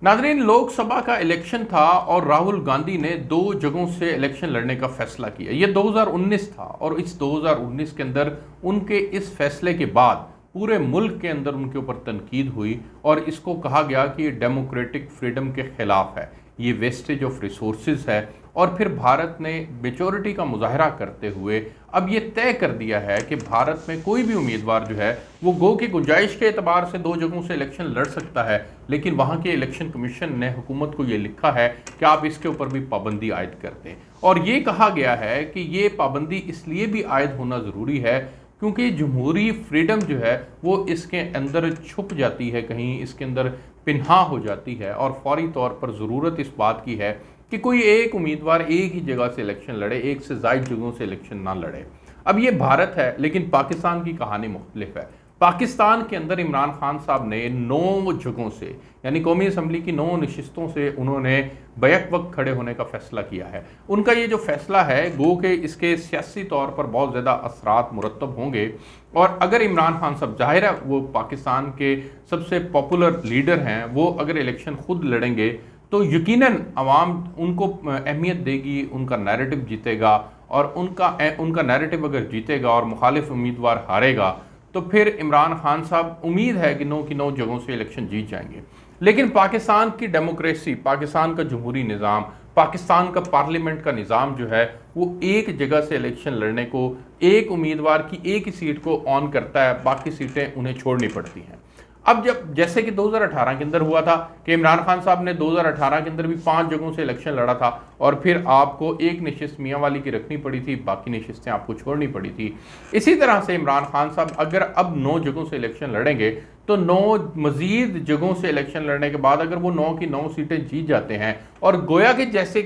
नाजरीन, लोकसभा का इलेक्शन था और राहुल गांधी ने 2 जगहों से इलेक्शन लड़ने का फैसला किया। ये 2019 था और इस 2019 के अंदर उनके इस फैसले के बाद पूरे मुल्क के अंदर उनके ऊपर तनकीद हुई और इसको कहा गया कि ये डेमोक्रेटिक फ्रीडम के खिलाफ है, ये वेस्टेज ऑफ रिसोर्सेज है। और फिर भारत ने मेचोरिटी का मुजाहरा करते हुए अब ये तय कर दिया है कि भारत में कोई भी उम्मीदवार जो है वो गो की गुंजाइश के एतबार से 2 जगहों से इलेक्शन लड़ सकता है, लेकिन वहाँ के इलेक्शन कमीशन ने हुकूमत को ये लिखा है कि आप इसके ऊपर भी पाबंदी आयद कर दें। और ये कहा गया है कि ये पाबंदी इसलिए भी आयद होना ज़रूरी है क्योंकि जमहूरी फ्रीडम जो है वो इसके अंदर छुप जाती है, कहीं इसके अंदर पिन्हा हो जाती है और फौरी तौर पर ज़रूरत इस बात की है कि कोई एक उम्मीदवार एक ही जगह से इलेक्शन लड़े, एक से ज़ायद जगहों से इलेक्शन ना लड़े। अब ये भारत है, लेकिन पाकिस्तान की कहानी मुख्तलिफ है। पाकिस्तान के अंदर इमरान खान साहब ने 9 जगहों से, यानी कौमी असम्बली की 9 नशिस्तों से उन्होंने बैक वक्त खड़े होने का फैसला किया है। उनका ये जो फैसला है गो के इसके सियासी तौर पर बहुत ज़्यादा असरात मुरतब होंगे। और अगर इमरान खान साहब, जाहिर है वो पाकिस्तान के सबसे पॉपुलर लीडर हैं, वो अगर इलेक्शन खुद लड़ेंगे तो यकीनन अवाम उनको अहमियत देगी, उनका नैरेटिव जीतेगा और उनका नैरेटिव अगर जीतेगा और मुखालिफ उम्मीदवार हारेगा तो फिर इमरान खान साहब उम्मीद है कि 9 की 9 जगहों से इलेक्शन जीत जाएंगे। लेकिन पाकिस्तान की डेमोक्रेसी, पाकिस्तान का जमहूरी निज़ाम, पाकिस्तान का पार्लियामेंट का निज़ाम जो है वो एक जगह से इलेक्शन लड़ने को, एक उम्मीदवार की एक ही सीट को ऑन करता है, बाकी सीटें उन्हें छोड़नी पड़ती हैं। अब जब जैसे कि 2018 के अंदर हुआ था कि इमरान खान साहब ने 2018 के अंदर भी 5 जगहों से इलेक्शन लड़ा था और फिर आपको एक नशिस्त मियाँ वाली की रखनी पड़ी थी, बाकी नशिस्तें आपको छोड़नी पड़ी थी। इसी तरह से इमरान खान साहब अगर अब 9 जगहों से इलेक्शन लड़ेंगे तो 9 मजीद जगहों से इलेक्शन लड़ने के बाद अगर वो 9 की 9 सीटें जीत जाते हैं और गोया कि जैसा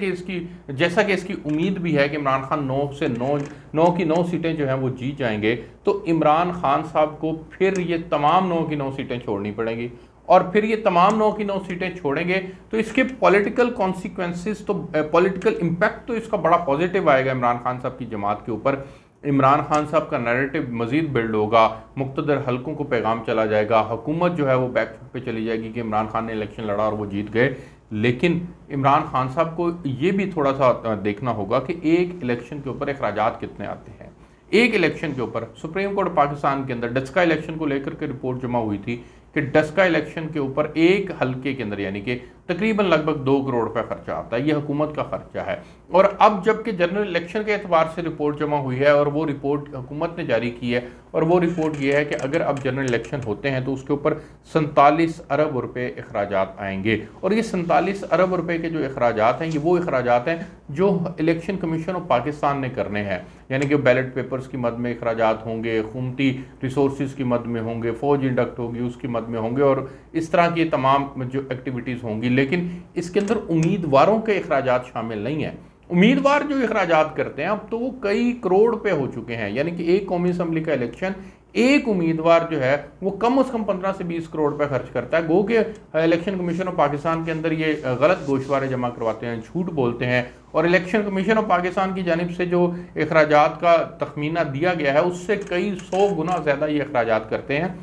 कि इसकी उम्मीद भी है कि इमरान खान 9 की 9 सीटें जो हैं वो जीत जाएंगे, तो इमरान खान साहब को फिर ये तमाम 9 की 9 सीटें छोड़नी पड़ेंगी। और फिर ये तमाम 9 की 9 सीटें छोड़ेंगे तो इसके पॉलिटिकल कॉन्सिक्वेंसेस, तो पॉलिटिकल इम्पैक्ट तो इसका बड़ा पॉजिटिव आएगा इमरान खान साहब की जमात के ऊपर। इमरान खान साहब का नैरेटिव मजीद बिल्ड होगा, मुख्तदर हलकों को पैगाम चला जाएगा, हुकूमत जो है वो बैकफुट पे चली जाएगी कि इमरान खान ने इलेक्शन लड़ा और वो जीत गए। लेकिन इमरान खान साहब को ये भी थोड़ा सा देखना होगा कि एक इलेक्शन के ऊपर अखराजात कितने आते हैं। एक इलेक्शन के ऊपर सुप्रीम कोर्ट पाकिस्तान के अंदर डस्का इलेक्शन को लेकर के रिपोर्ट जमा हुई थी कि डस्का इलेक्शन के ऊपर एक हल्के के अंदर यानी कि तकरीबन लगभग 2 करोड़ रुपए खर्चा आता है, ये हुकूमत का खर्चा है। और अब जबकि जनरल इलेक्शन के एतबार से रिपोर्ट जमा हुई है और वो रिपोर्ट हुकूमत ने जारी की है और वो रिपोर्ट ये है कि अगर अब जनरल इलेक्शन होते हैं तो उसके ऊपर 47 अरब रुपए अखराजात आएंगे। और ये 47 अरब रुपए के जो अखराजात हैं ये वो अखराजात हैं जो इलेक्शन कमीशन ऑफ पाकिस्तान ने करने हैं, यानी कि बैलेट पेपर्स की मद में अखराजात होंगे, हुकूमती रिसोर्स की मद में होंगे, फौज इंडक्ट होगी उसकी मद में होंगे और इस तरह की तमाम जो एक्टिविटीज़ होंगी। लेकिन इसके अंदर उम्मीदवारों के अखराजात शामिल नहीं है। उम्मीदवार जो अखराजात करते हैं अब तो वो कई करोड़ पे हो चुके हैं, यानी कि एक कौमी असम्बली का इलेक्शन एक उम्मीदवार जो है वो कम से कम 15 से 20 करोड़ रुपए खर्च करता है। गो के इलेक्शन कमीशन ऑफ पाकिस्तान के अंदर ये गलत गोशवारे जमा करवाते हैं, झूठ बोलते हैं और इलेक्शन कमीशन ऑफ पाकिस्तान की जानिब से जो अखराजात का तखमीना दिया गया है उससे कई 100 गुना ज़्यादा ये अखराजात करते हैं।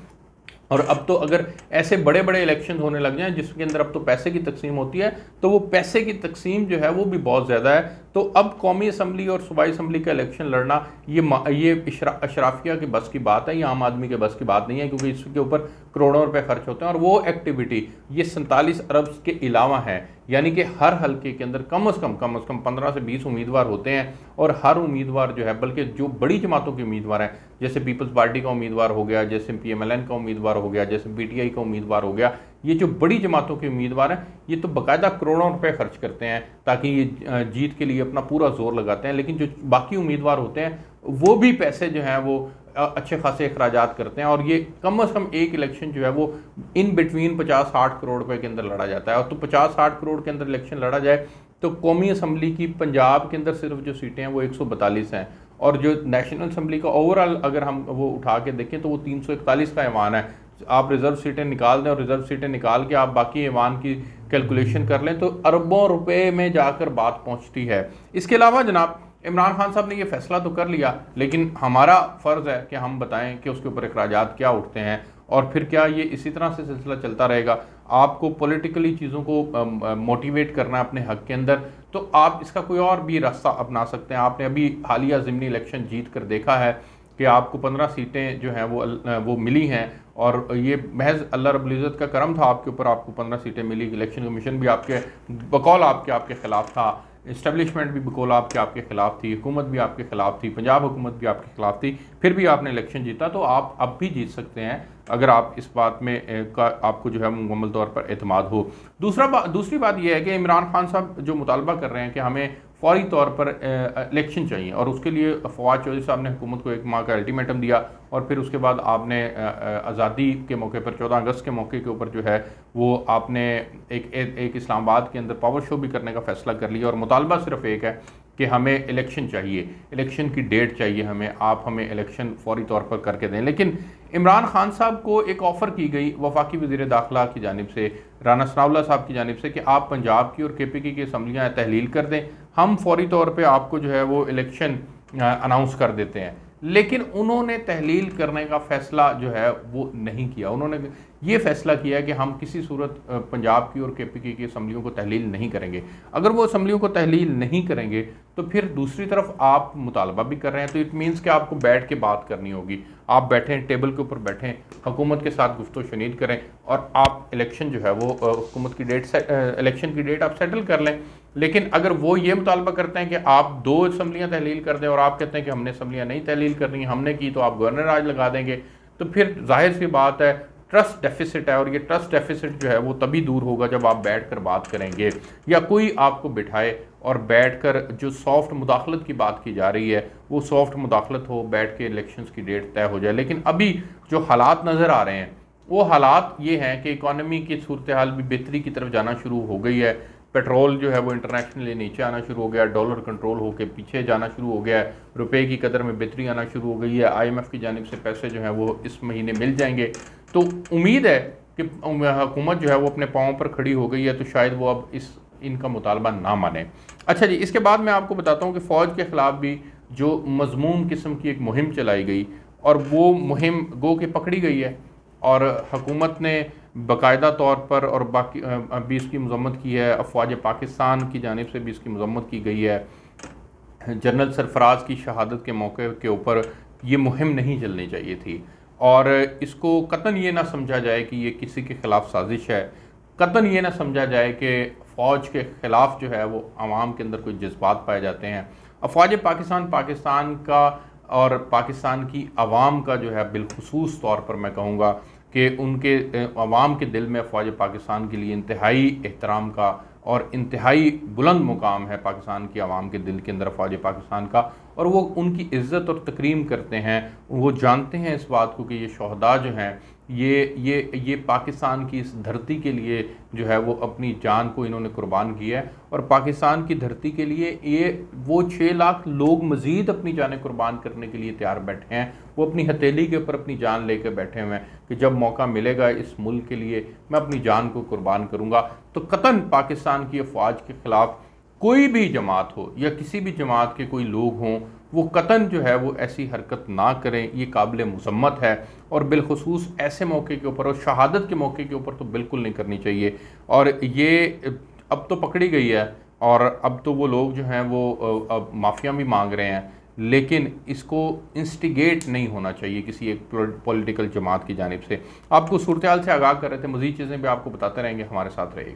और अब तो अगर ऐसे बड़े बड़े इलेक्शन होने लग जाएं जिसके अंदर अब तो पैसे की तकसीम होती है तो वो पैसे की तकसीम जो है वो भी बहुत ज़्यादा है। तो अब कौमी असम्बली और सूबाई असम्बली का इलेक्शन लड़ना ये अशराफिया के बस की बात है, ये आम आदमी के बस की बात नहीं है, क्योंकि इसके ऊपर करोड़ों रुपए खर्च होते हैं और वो एक्टिविटी ये 47 अरब के अलावा है। यानी कि हर हल्के के अंदर कम से कम 15 से 20 उम्मीदवार होते हैं और हर उम्मीदवार जो है, बल्कि जो बड़ी जमातों के उम्मीदवार हैं, जैसे पीपल्स पार्टी का उम्मीदवार हो गया, जैसे PMLN का उम्मीदवार हो गया, जैसे PTI का उम्मीदवार हो गया, ये जो बड़ी जमातों के उम्मीदवार हैं ये तो बाकायदा करोड़ों रुपए खर्च करते हैं ताकि ये जीत के लिए अपना पूरा जोर लगाते हैं। लेकिन जो बाकी उम्मीदवार होते हैं वो भी पैसे जो हैं वो अच्छे खासे अखराजात करते हैं और ये कम से कम एक इलेक्शन जो है वो इन बिटवीन 50-60 करोड़ रुपए के अंदर लड़ा जाता है। और तो 50-60 करोड़ के अंदर इलेक्शन लड़ा जाए तो कौमी असम्बली की पंजाब के अंदर सिर्फ जो सीटें हैं वो 142 हैं और जो नेशनल असम्बली का ओवरऑल अगर हम वो उठा के देखें तो वो 341 का ऐवान है। आप रिजर्व सीटें निकाल दें और रिजर्व सीटें निकाल के आप बाकी ऐवान की कैलकुलेशन कर लें तो अरबों रुपए में जाकर बात पहुंचती है। इसके अलावा जनाब इमरान खान साहब ने ये फैसला तो कर लिया, लेकिन हमारा फ़र्ज़ है कि हम बताएं कि उसके ऊपर अखराजात क्या उठते हैं और फिर क्या ये इसी तरह से सिलसिला चलता रहेगा? आपको पॉलिटिकली चीज़ों को मोटिवेट करना है अपने हक के अंदर, तो आप इसका कोई और भी रास्ता अपना सकते हैं। आपने अभी हालिया ज़िमनी इलेक्शन जीत कर देखा है कि आपको 15 सीटें जो हैं वो मिली हैं, और ये महज अल्लाह रब्बुल इज़्ज़त का करम था आपके ऊपर, आपको 15 सीटें मिली। इलेक्शन कमीशन भी आपके बकौल आपके ख़िलाफ़ था, इस्टेब्लिशमेंट भी बकौल आपके ख़िलाफ़ थी, हुकूमत भी आपके ख़िलाफ़ थी, पंजाब हुकूमत भी आपके ख़िलाफ़ थी, फिर भी आपने इलेक्शन जीता। तो आप अब भी जीत सकते हैं अगर आप इस बात में आपको जो है मुकम्मल तौर पर एतमाद हो। दूसरी बात यह है कि इमरान खान साहब जो मुतालबा कर रहे हैं कि हमें फ़ौरी तौर पर इलेक्शन चाहिए, और उसके लिए फवाद चौधरी साहब ने हुकूमत को 1 माह का अल्टीमेटम दिया, और फिर उसके बाद आपने आज़ादी के मौके पर 14 अगस्त के मौके के ऊपर जो है वो आपने एक इस्लामाबाद के अंदर पावर शो भी करने का फ़ैसला कर लिया, और मुतालबा सिर्फ एक है कि हमें इलेक्शन चाहिए, इलेक्शन की डेट चाहिए हमें, आप हमें इलेक्शन फ़ौरी तौर पर करके दें। लेकिन इमरान खान साहब को एक ऑफ़र की गई वफाकी वज़ीर दाखिला की जानिब से, राना सनाउल्लाह साहब की जानिब से, कि आप पंजाब की और KPK की असम्बलियाँ तहलील कर दें, हम फ़ौरी तौर पर आपको जो है वो इलेक्शन अनाउंस कर देते हैं। लेकिन उन्होंने तहलील करने का फ़ैसला जो है वो नहीं किया। उन्होंने ये फ़ैसला किया कि हम किसी सूरत पंजाब की और KPK की असम्बलियों को तहलील नहीं करेंगे। अगर वो असम्बलियों को तहलील नहीं करेंगे तो फिर दूसरी तरफ आप मुतालबा भी कर रहे हैं, तो इट मीन्स कि आपको बैठ के बात करनी होगी। आप बैठें, टेबल के ऊपर बैठें, हुकूमत के साथ गुफ्तो शनीद करें, और आप इलेक्शन जो है वो हुकूमत की इलेक्शन की डेट आप सेटल कर लें। लेकिन अगर वो ये मुतालबा करते हैं कि आप 2 असम्बलियाँ तहलील कर दें, और आप कहते हैं कि हमने असम्बलियाँ नहीं तहलील करनी, हमने की तो आप गवर्नर राज लगा देंगे, तो फिर जाहिर सी बात है ट्रस्ट डेफिसिट है, और ये ट्रस्ट डेफिसिट जो है वो तभी दूर होगा जब आप बैठकर बात करेंगे, या कोई आपको बिठाए और बैठकर जो सॉफ्ट मुदाखलत की बात की जा रही है वो सॉफ्ट मुदाखलत हो, बैठ के इलेक्शंस की डेट तय हो जाए। लेकिन अभी जो हालात नज़र आ रहे हैं वो हालात ये हैं कि इकॉनमी की सूरत हाल भी बेहतरी की तरफ जाना शुरू हो गई है। पेट्रोल जो है वो इंटरनेशनली नीचे आना शुरू हो गया, डॉलर कंट्रोल होकर पीछे जाना शुरू हो गया है, रुपए की कदर में बेहतरी आना शुरू हो गई है, IMF की जानिब से पैसे जो हैं वो इस महीने मिल जाएंगे। तो उम्मीद है कि हुकूमत जो है वो अपने पाँव पर खड़ी हो गई है, तो शायद वो अब इनका मुतालबा ना माने। अच्छा जी, इसके बाद मैं आपको बताता हूँ कि फ़ौज के ख़िलाफ़ भी जो मज़मूम किस्म की एक मुहिम चलाई गई, और वो मुहिम गो के पकड़ी गई है, और हुकूमत ने बाकायदा तौर पर और बाकी भी इसकी मज़म्मत की है, अफवाज पाकिस्तान की जानिब से भी इसकी मज़म्मत की गई है। जनरल सरफराज की शहादत के मौके के ऊपर ये मुहिम नहीं चलनी चाहिए थी, और इसको कतन ये ना समझा जाए कि ये किसी के ख़िलाफ़ साजिश है, कतन ये ना समझा जाए कि फ़ौज के ख़िलाफ़ जो है वो आवाम के अंदर कोई जज्बात पाए जाते हैं। अफवाज पाकिस्तान का और पाकिस्तान की आवाम का जो है बिलखुसूस तौर पर मैं कहूँगा कि उनके अवाम के दिल में अफवाज पाकिस्तान के लिए इंतहाई एहतराम का और इंतहाई बुलंद मुकाम है पाकिस्तान की आवाम के दिल के अंदर अफवाज पाकिस्तान का, और वो उनकी इज़्ज़त और तकरीम करते हैं। वो जानते हैं इस बात को कि ये शहदा जो हैं ये पाकिस्तान की इस धरती के लिए जो है वो अपनी जान को इन्होंने कुर्बान किया है, और पाकिस्तान की धरती के लिए ये वो 6 लाख लोग मज़ीद अपनी जानें कुर्बान करने के लिए तैयार बैठे हैं। वो अपनी हथेली के ऊपर अपनी जान लेकर बैठे हुए हैं कि जब मौका मिलेगा इस मुल्क के लिए मैं अपनी जान को कुर्बान करूँगा। तो कतन पाकिस्तान की अफवाज के ख़िलाफ़ कोई भी जमात हो या किसी भी जमात के कोई लोग हों, वो कतन जो है वो ऐसी हरकत ना करें, ये काबिल मुज़म्मत है, और बिलखुसूस ऐसे मौके के ऊपर और शहादत के मौके के ऊपर तो बिल्कुल नहीं करनी चाहिए। और ये अब तो पकड़ी गई है, और अब तो वो लोग जो हैं वो अब माफ़िया भी मांग रहे हैं, लेकिन इसको इंस्टिगेट नहीं होना चाहिए किसी एक पॉलिटिकल जमात की जानिब से। आपको सूरत हाल से आगाह कर रहे थे, मज़ीद चीज़ें भी आपको बताते रहेंगे, हमारे साथ रहेगा।